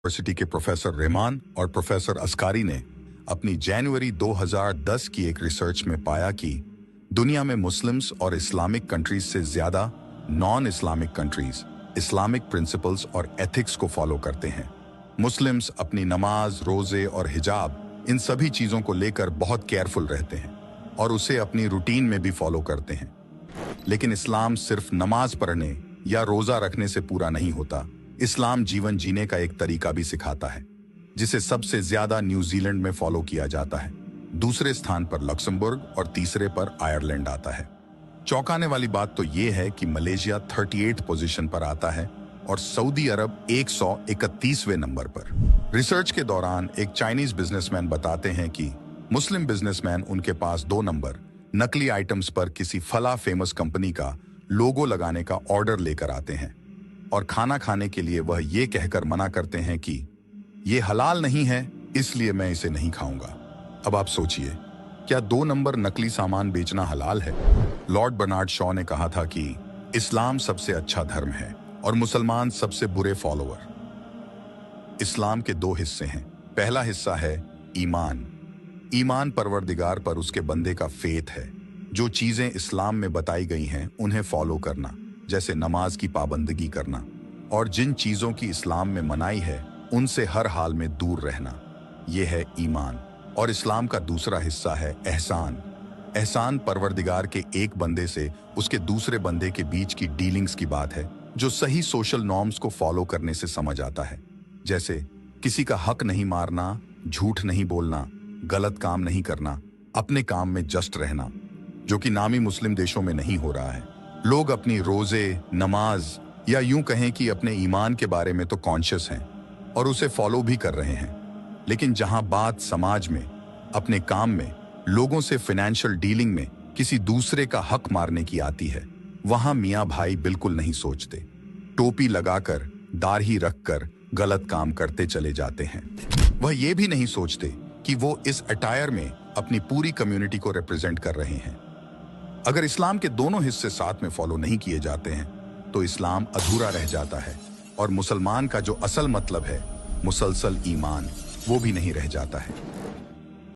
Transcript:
University के professor Rahman और professor अस्कारी ने अपनी जनवरी 2010 की एक रिसर्च में पाया कि दुनिया में मुस्लिम्स और इस्लामिक कंट्रीज से ज्यादा non Islamic countries Islamic principles और एथिक्स को फॉलो करते हैं। मुस्लिम्स अपनी नमाज, रोजे और हिजाब इन सभी चीजों को लेकर बहुत केयरफुल रहते हैं और उसे अपनी रूटीन में भी फॉलो करते हैं। लेकिन इस्लाम सिर्फ नमाज पढ़ने या रोजा रखने से पूरा नहीं होता। इस्लाम जीवन जीने का एक तरीका भी सिखाता है, जिसे सबसे ज्यादा न्यूजीलैंड में फॉलो किया जाता है। दूसरे स्थान पर लक्समबर्ग और तीसरे पर आयरलैंड आता है। चौंकाने वाली बात तो यह है कि मलेशिया 38 पोजीशन पर आता है और सऊदी अरब 131वें नंबर पर। रिसर्च के दौरान एक चाइनीज बिजनेसमैन बताते हैं कि मुस्लिम बिजनेसमैन उनके पास 2 नंबर नकली आइटम्स पर किसी फला फेमस कंपनी का लोगो लगाने का ऑर्डर लेकर आते हैं और खाना खाने के लिए वह ये कहकर मना करते हैं कि ये हलाल नहीं है, इसलिए मैं इसे नहीं खाऊंगा। अब आप सोचिए, क्या 2 नंबर नकली सामान बेचना हलाल है? लॉर्ड बर्नार्ड शॉ ने कहा था कि इस्लाम सबसे अच्छा धर्म है और मुसलमान सबसे बुरे फॉलोअर। इस्लाम के 2 हिस्से हैं। पहला हिस्सा है ईमान। ईमान परवरदिगार पर उसके बंदे का फेथ है। जो चीजें इस्लाम में बताई गई हैं उन्हें फॉलो करना, जैसे नमाज की पाबंदगी करना, और जिन चीजों की इस्लाम में मनाही है उनसे हर हाल में दूर रहना। यह है ईमान। और इस्लाम का दूसरा हिस्सा है एहसान। एहसान परवरदिगार के एक बंदे से उसके दूसरे बंदे के बीच की डीलिंग्स की बात है, जो सही सोशल नॉर्म्स को फॉलो करने से समझ आता है, जैसे किसी का हक नहीं मारना, झूठ नहीं बोलना, गलत काम नहीं करना, अपने काम में जस्ट रहना, जो कि नामी मुस्लिम देशों में नहीं हो रहा है। लोग अपनी रोजे, नमाज या यूं कहें कि अपने ईमान के बारे में तो कॉन्शियस हैं और उसे फॉलो भी कर रहे हैं, लेकिन जहां बात समाज में, अपने काम में, लोगों से फाइनेंशियल डीलिंग में किसी दूसरे का हक मारने की आती है, वहां मियां भाई बिल्कुल नहीं सोचते। टोपी लगाकर, दाढ़ी रखकर गलत काम करते चले जाते हैं। वह ये भी नहीं सोचते कि वो इस अटायर में अपनी पूरी कम्युनिटी को रिप्रेजेंट कर रहे हैं। अगर इस्लाम के दोनों हिस्से साथ में फॉलो नहीं किए जाते हैं तो इस्लाम अधूरा रह जाता है और मुसलमान का जो असल मतलब है, मुसलसल ईमान, वो भी नहीं रह जाता है।